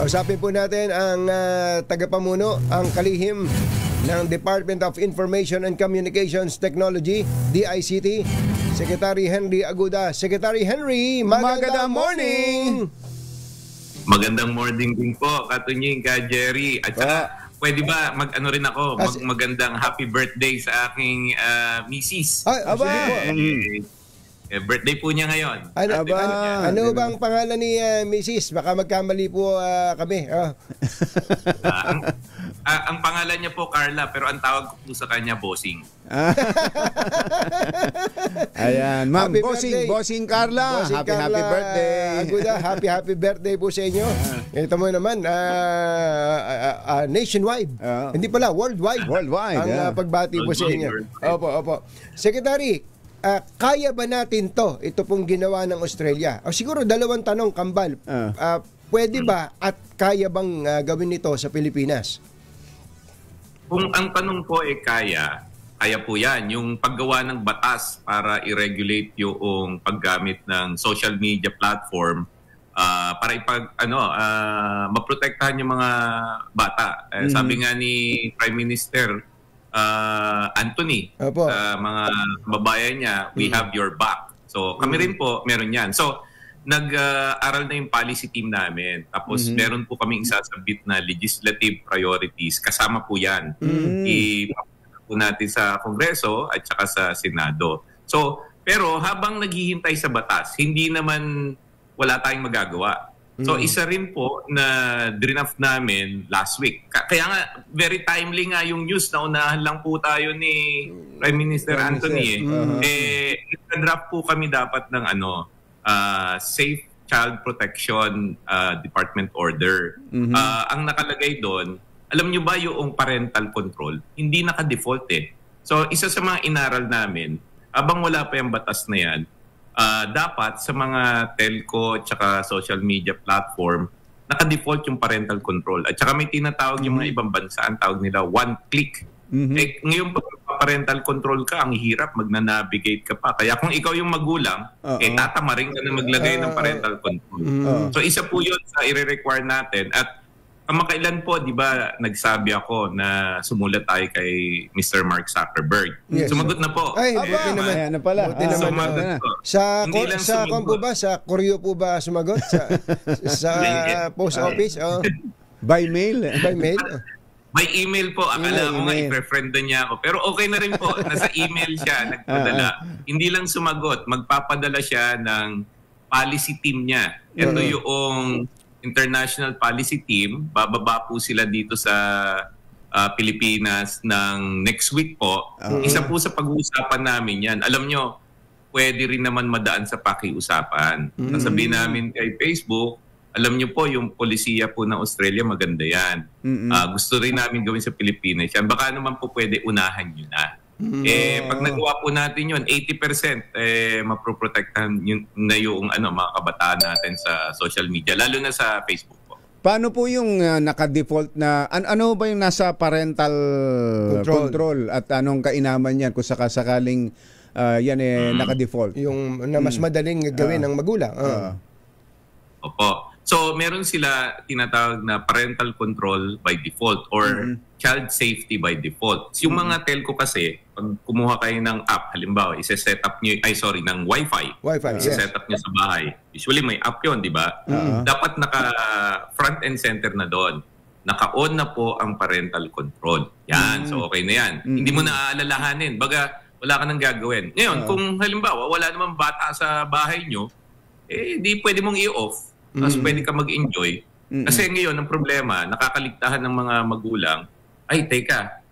Kausapin po natin ang tagapamuno, ang kalihim ng Department of Information and Communications Technology, DICT, Secretary Henry Aguda. Secretary Henry, magandang morning! Magandang morning din po, Katunying, ka Jerry. At saka, pwede ba mag-ano rin ako, magandang happy birthday sa aking misis. Ay, aba! Birthday po niya ngayon. Ano bang pangalan ni Mrs.? Baka magkamali po kami. Ang pangalan niya po Carla, pero ang tawag ko po sa kanya Bossing. Ayan, ma'am, Bossing Carla. Happy birthday. Aguda, happy birthday po sa inyo. Ito mo naman, nationwide. Hindi pala, worldwide. Ang pagbati po sa inyo. Opo. Secretary, kaya ba natin ito pong ginawa ng Australia? Siguro dalawang tanong, Kambal. Pwede ba at kaya bang gawin ito sa Pilipinas? Kung ang tanong po kaya po yan. Yung paggawa ng batas para i-regulate yung paggamit ng social media platform para maprotektahan yung mga bata. Sabi nga ni Prime Minister Anthony, sa mga babayan niya, we have your back. So kami rin po, meron yan. So nag-aral na yung policy team namin. Tapos meron po kaming isasabit na legislative priorities. Kasama po yan. Ipapagod po natin sa Kongreso at saka sa Senado. So, pero habang naghihintay sa batas, hindi naman wala tayong magagawa. So isa rin po na draft namin last week. Kaya nga very timely nga yung news na unahan lang po tayo ni Prime Minister Anthony. Nag-draft po kami dapat ng Safe Child Protection Department Order. Ang nakalagay doon, alam nyo ba yung parental control? Hindi naka-default So isa sa mga inaral namin, abang wala pa yung batas na yan, dapat sa mga telco at saka social media platform, naka-default yung parental control. At saka may tinatawag yung mga ibang bansa, ang tawag nila one click. Ngayon pag parental control ka, ang hirap, magna-navigate ka pa. Kaya kung ikaw yung magulang, tatamarin ka na maglagay ng parental control. So isa po yun sa i-require natin. At kamakailan po, di ba, nagsabi ako na sumulat tayo kay Mr. Mark Zuckerberg. Sumagot na po. Ay, buti naman. Ayan na pala. Sumagot po. Sa Koryo po ba sumagot? Sa post office? By mail? By mail? May email po. Akala mo nga i-friend niya ako. Pero okay na rin po. Nasa email siya, nagpadala. Hindi lang sumagot. Magpapadala siya ng policy team niya. Ito yung international policy team. Bababa po sila dito sa Pilipinas ng next week po. Isa po sa pag-uusapan namin yan. Alam nyo, pwede rin naman madaan sa pakiusapan. Sabihin namin kay Facebook, alam nyo po, yung polisiya po ng Australia, maganda yan. Gusto rin namin gawin sa Pilipinas yan. Baka naman po pwede unahan nyo na. Pag nagawa po natin yun, 80% maproprotektahan na yung mga kabataan natin sa social media, lalo na sa Facebook po. Paano po yung naka-default na, ano ba yung nasa parental control at anong kainaman yan kung sakaling yan naka-default? Yung na mas madaling gawin ng magulang. Opo. So, meron sila tinatawag na parental control by default or child safety by default. Yung mga telco kasi, pag kumuha kayo ng app, halimbawa, isa-set up nyo, ng Wi-Fi. Isa-set up nyo sa bahay. Usually may app yun, di ba? Dapat naka-front and center na doon. Naka-on na po ang parental control. Yan, so okay na yan. Hindi mo na aalalahanin. Baga, wala ka nang gagawin. Ngayon, kung halimbawa, wala namang bata sa bahay nyo, di pwede mong i-off. Tapos pwede ka mag-enjoy. Kasi ngayon, ang problema, nakakaligtahan ng mga magulang, ay, teka,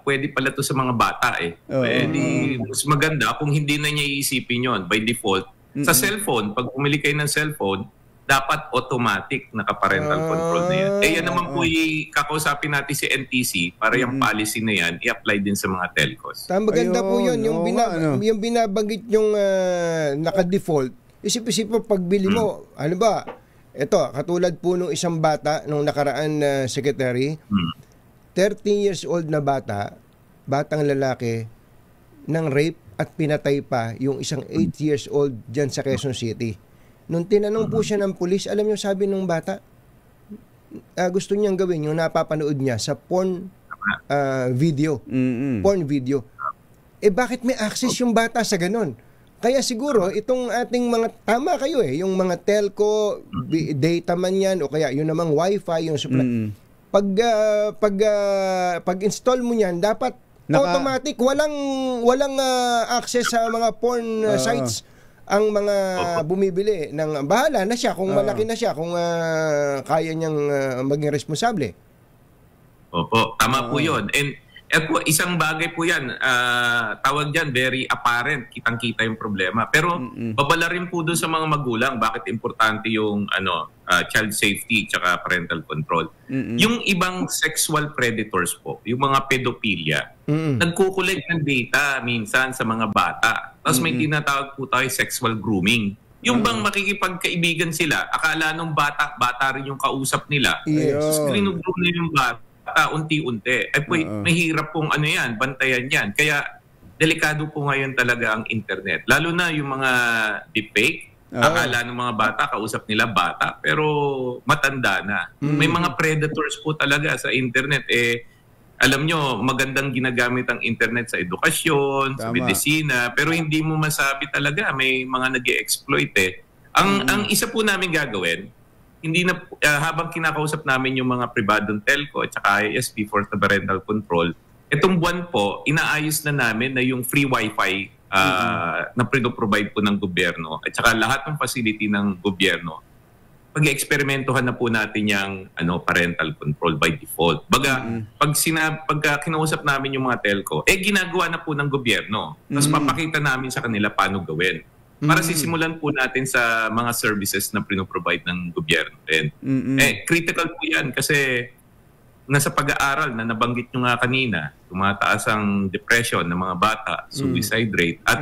pwede pala to sa mga bata Pwede, mas maganda kung hindi na niya iisipin yon by default. Sa cellphone, pag pumili kayo ng cellphone, dapat automatic naka-parental control na yan. Yan naman po kakausapin natin si NTC para yung policy na yan, i-apply din sa mga telcos. Maganda po yun. Yung binabanggit yung naka-default, isip-isip mo pagbili mo, ano ba, ito, katulad po nung isang bata, nung nakaraan secretary, 13 years old na batang lalaki, ng rape at pinatay pa yung isang 8 years old dyan sa Quezon City. Nung tinanong po siya ng pulis, alam niyo sabi ng bata, gusto niyang gawin yung napapanood niya sa porn video. Porn video. Bakit may access yung bata sa ganun? Kaya siguro itong ating mga, tama kayo yung mga telco, data man yan o kaya yun namang wifi, yung supply. Pag-install mo niyan, dapat automatic, walang access sa mga porn sites ang mga bumibili ng bahala na siya kung malaki na siya, kung kaya niyang maging responsable. Opo, tama po 'yon. And po, isang bagay po 'yan, tawag diyan very apparent, kitang-kita yung problema. Pero babala rin po doon sa mga magulang bakit importante yung child safety tsaka parental control. Yung ibang sexual predators po, yung mga pedophilia, nagkukuleg ng data minsan sa mga bata. Tapos may tinatawag po tayo sexual grooming. Yung bang makikipagkaibigan sila, akala nung bata rin yung kausap nila. Yes. So, groom nila yung bata unti-unti. Mahirap pong bantayan yan. Kaya delikado po ngayon talaga ang internet. Lalo na yung mga deepfake. Akala ng mga bata, kausap nila bata, pero matanda na. May mga predators po talaga sa internet. Alam nyo, magandang ginagamit ang internet sa edukasyon, sa medisina, pero hindi mo masabi talaga, may mga nag-e-exploit Ang isa po namin gagawin, hindi na habang kinakausap namin yung mga pribadong telco at saka ISP for the parental control, itong buwan po, inaayos na namin na yung free wifi na provide po ng gobyerno at saka lahat ng facility ng gobyerno, pag-eksperimentohan na po natin yung parental control by default. Pagka kinausap namin yung mga telco, ginagawa na po ng gobyerno. Tapos papakita namin sa kanila paano gawin. Para sisimulan po natin sa mga services na pinoprovide ng gobyerno din. Critical po yan kasi nasa pag-aaral na nabanggit nyo nga kanina, tumataas ang depression ng mga bata, suicide rate, at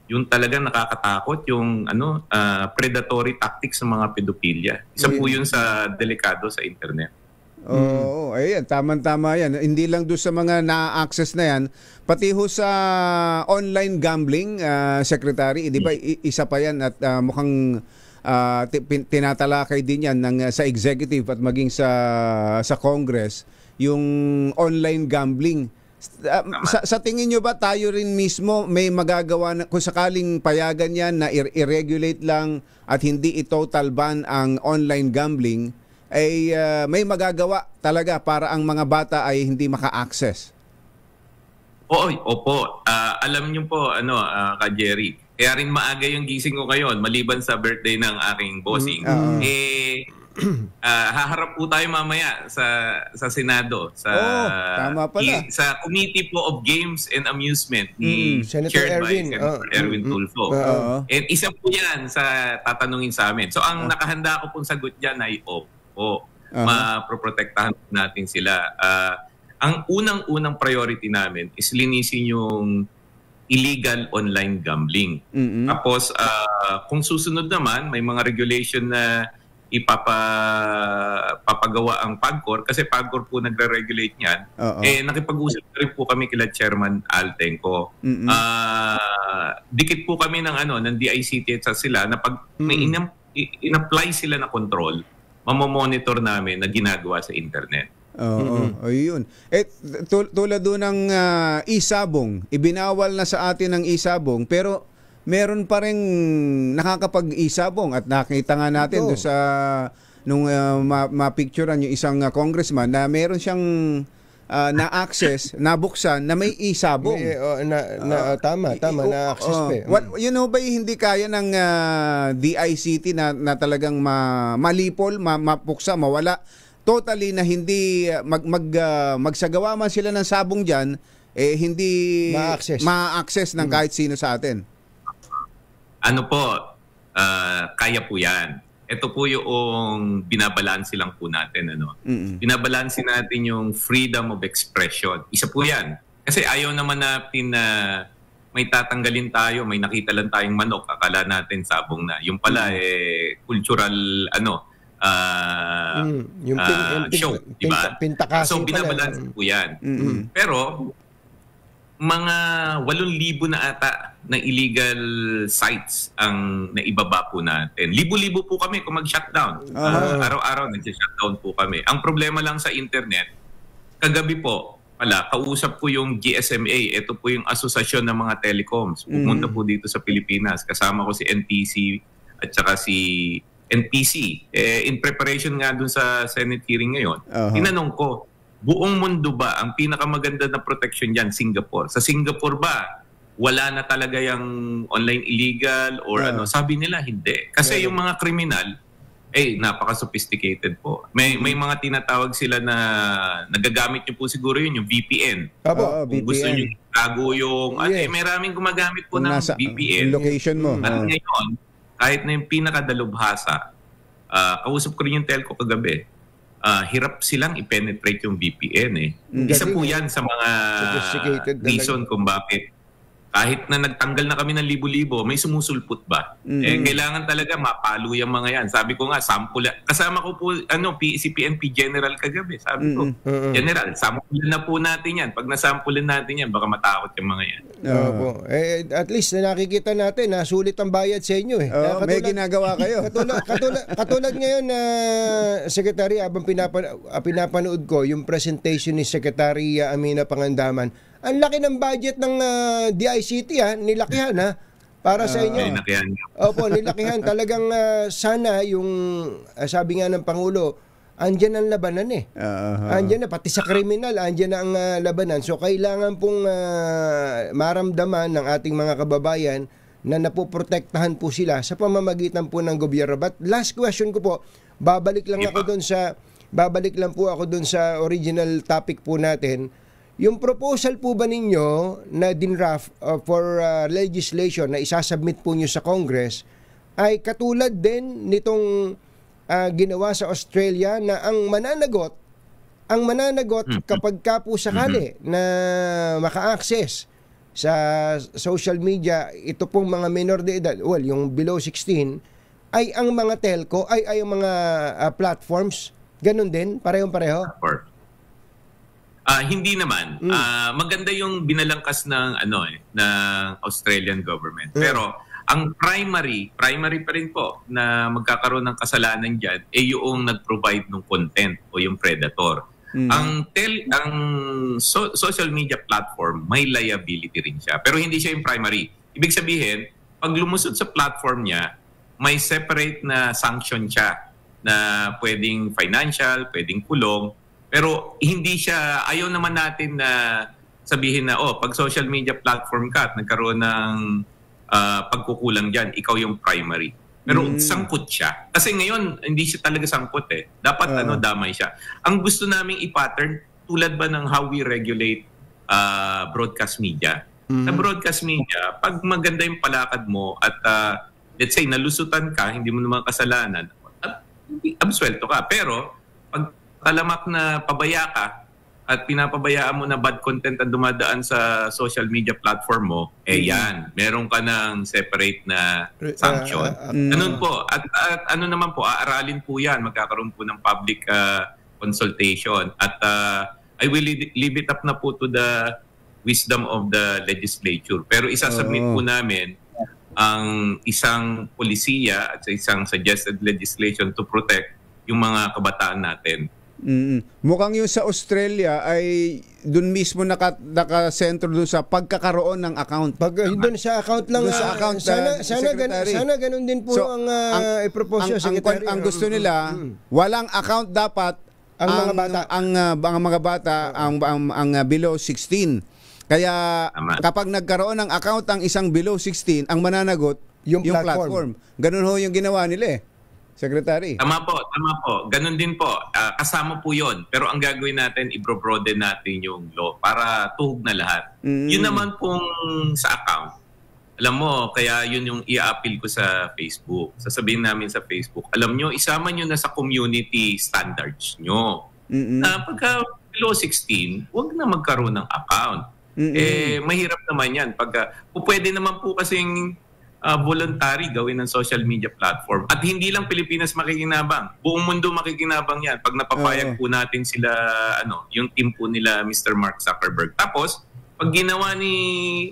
yung talagang nakakatakot, yung predatory tactics ng mga pedophilia. Isa po yun sa delikado sa internet. Oo, ayan, tama-tama yan. Hindi lang doon sa mga na-access na yan, pati ho sa online gambling, Secretary, di ba isa pa yan at mukhang tinatalakay din yan sa executive at maging sa Congress, yung online gambling. Sa tingin nyo ba tayo rin mismo may magagawa na, kung sakaling payagan yan na i-regulate lang at hindi i-total ban ang online gambling, ay may magagawa talaga para ang mga bata ay hindi maka-access? Opo. Alam nyo po, Ka Jerry, kaya rin maaga yung gising ko ngayon maliban sa birthday ng aking bossing. Haharap po tayo mamaya sa Senado sa tama pala. Sa Committee po of Games and Amusement ni chaired by Senator Erwin Tulfo. And isa po yan sa tatanungin sa amin. So ang nakahanda ko pong sagot diyan ay opo. Maproprotektahan natin sila. Ang unang-unang priority namin is linisin yung illegal online gambling. Tapos kung susunod naman may mga regulation na papagawa ang PAGCOR kasi PAGCOR po nagre-regulate niyan. Nakipag-usap rin po kami kila Chairman Altenco. Dikit po kami ng DICT at sila na pag may in-apply sila na control, mamomonitor namin na ginagawa sa internet. Ayun. Tulad doon ng isabong, ibinawal na sa atin ang isabong, pero meron pa rin nakakapag-isabong at nakita nga natin doon sa nung ma-picturean yung isang congressman na meron siyang na-access, nabuksan na may isabong. Tama, na-access pa. Ba hindi kaya ng DICT na talagang malipol, mapuksa, mawala? Totally na hindi magsagawa man sila ng sabong dyan, hindi ma-access ng kahit sino sa atin. Kaya po yan. Ito po yung binabalansi lang po natin. Binabalansi natin yung freedom of expression. Isa po yan. Kasi ayaw naman natin na may tatanggalin tayo, may nakita lang tayong manok, akala natin sabong na. Yung pala, cultural, show. Diba? So, binabalansi po yan. Pero, mga 8,000 na ata na illegal sites ang naibaba po natin. Libo-libo po kami kung mag-shutdown. Araw-araw nag-shutdown po kami. Ang problema lang sa internet, kagabi po, kausap ko yung GSMA. Ito po yung asosasyon ng mga telecoms. Pumunta po dito sa Pilipinas. Kasama ko si NTC at saka si NPC. In preparation nga dun sa Senate hearing ngayon, tinanong ko, buong mundo ba ang pinakamaganda na protection dyan? Singapore. Sa Singapore ba, wala na talaga yung online illegal or ano? Sabi nila, hindi. Kasi yung mga kriminal, napaka-sophisticated po. May mga tinatawag sila na nagagamit nyo po siguro yun, yung VPN. Kung gusto nyo itago yung... may maraming gumagamit po ng VPN. Location mo. At ngayon, kahit na yung pinakadalubhasa, kausap ko rin yung telco kagabi, hirap silang i-penetrate yung VPN. Isa po yan sa mga reason kung bakit kahit na nagtanggal na kami ng libo-libo, may sumusulput ba? Kailangan talaga mapalo yung mga yan. Sabi ko nga, sample. Kasama ko po si PNP General kagabi. Sabi ko, General, sampulan na po natin yan. Pag nasampulan natin yan, baka matakot yung mga yan. At least nakikita natin, sulit ang bayad sa inyo. May ginagawa kayo. Katulad ngayon, Secretary, abang pinapanood ko yung presentation ni Secretary Amina Pangandaman, ang laki ng budget ng DICT, nilakihan para sa inyo. Nilakihan. Opo, nilakihan. Talagang sana yung, sabi nga ng Pangulo, andyan ang labanan Andyan na, pati sa kriminal, andyan na ang labanan. So kailangan pong maramdaman ng ating mga kababayan na napoprotektahan po sila sa pamamagitan po ng gobyerno. But last question ko po, babalik lang po ako dun sa original topic po natin. Yung proposal po ba ninyo na dinraft for legislation na isasubmit po nyo sa Congress ay katulad din nitong ginawa sa Australia na ang mananagot kapag ka po sakali na maka-access sa social media, ito pong mga minor de edad, yung below 16, ay ang mga telco, ay ang mga platforms, ganun din, parehong-pareho? Hindi naman. Maganda yung binalangkas ng Australian government. Pero ang primary pa rin po na magkakaroon ng kasalanan diyan yung nag-provide ng content o yung predator. Ang social media platform may liability rin siya. Pero hindi siya yung primary. Ibig sabihin, pag lumusod sa platform niya, may separate na sanction siya na pwedeng financial, pwedeng kulong. Pero hindi siya, ayaw naman natin na sabihin na, pag social media platform ka at nagkaroon ng pagkukulang dyan, ikaw yung primary. Pero sangkot siya. Kasi ngayon, hindi siya talaga sangkot Dapat damay siya. Ang gusto naming i-pattern, tulad ba ng how we regulate broadcast media? Sa broadcast media, pag maganda yung palakad mo at let's say, nalusutan ka, hindi mo naman kasalanan, absuelto ka. Pero, pag talamak na pabaya ka at pinapabayaan mo na bad content ang dumadaan sa social media platform mo, yan, meron ka ng separate na sanction. Ganun po. At ano naman po, aaralin po yan. Magkakaroon po ng public consultation. At I will leave it up na po to the wisdom of the legislature. Pero isasubmit po namin ang isang polisiya at isang suggested legislation to protect yung mga kabataan natin. Mukhang yung sa Australia ay doon mismo nakasentro doon sa pagkakaroon ng account. Doon sa account lang. Sana ganun din po ang i-propose yung Secretary. Ang gusto nila, walang account dapat ang mga bata, ang below 16. Kaya kapag nagkaroon ng account ang isang below 16, ang mananagot yung platform. Ganun ho yung ginawa nila Secretary. Tama po. Ganun din po. Kasama po yon. Pero ang gagawin natin, i-broaden natin yung law para tuhog na lahat. Yun naman pong sa account. Alam mo, kaya yun yung i-appeal ko sa Facebook. Sasabihin namin sa Facebook, alam nyo, isama nyo na sa community standards nyo. Pagka below 16, huwag na magkaroon ng account. Mahirap naman yan. Pwede naman po kasing voluntary gawin ng social media platform. At hindi lang Pilipinas makikinabang. Buong mundo makikinabang yan. Pag napapayag po natin sila, yung team po nila Mr. Mark Zuckerberg. Tapos, Pag ginawa ni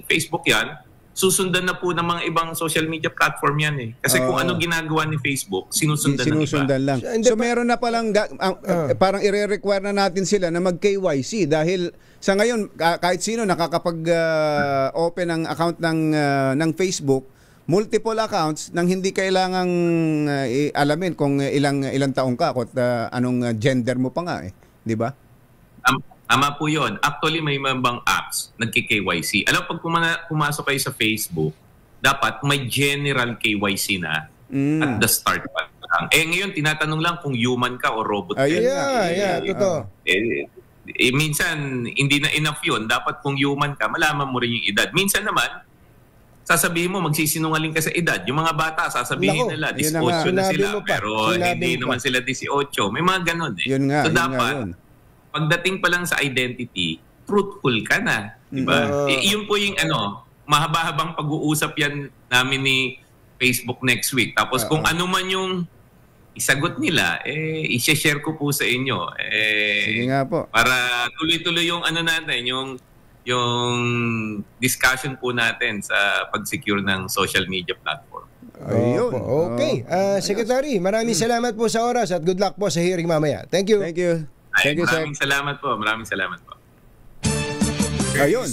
Facebook yan, susundan na po ng mga ibang social media platform yan eh. Kasi kung ano ginagawa ni Facebook, sinusundan ng iba. Lang. So meron na palang, parang ire-require na natin sila na mag-KYC dahil sa ngayon, kahit sino nakakapag-open ng account ng Facebook, multiple accounts nang hindi kailangang alamin kung ilang taong ka at anong gender mo pa nga eh. Di ba? Ama po yun. Actually, may mabang apps nagki-KYC. Alam, pag pumasok kayo sa Facebook, dapat may general KYC na at the start pa lang. Ngayon, tinatanong lang kung human ka o robot ka. Totoo. Minsan, hindi na enough yun. Dapat kung human ka, malaman mo rin yung edad. Minsan naman, sasabihin mo, magsisinungaling ka sa edad. Yung mga bata, sasabihin nila, 18 na sila. Pero hindi naman sila 18. May mga ganun eh. So dapat, pagdating pa lang sa identity, truthful ka na. Diba? Yun po yung mahaba-habang pag-uusap yan namin ni Facebook next week. Tapos kung ano man yung isagot nila, i-share ko po sa inyo. Sige nga po. Para tuloy-tuloy yung natin, yung discussion po natin sa pag-secure ng social media platform. Ayun. Okay. Secretary, maraming salamat po sa oras at good luck po sa hearing mamaya. Thank you. Thank you. Thank you, sir. Maraming salamat po. Ayun.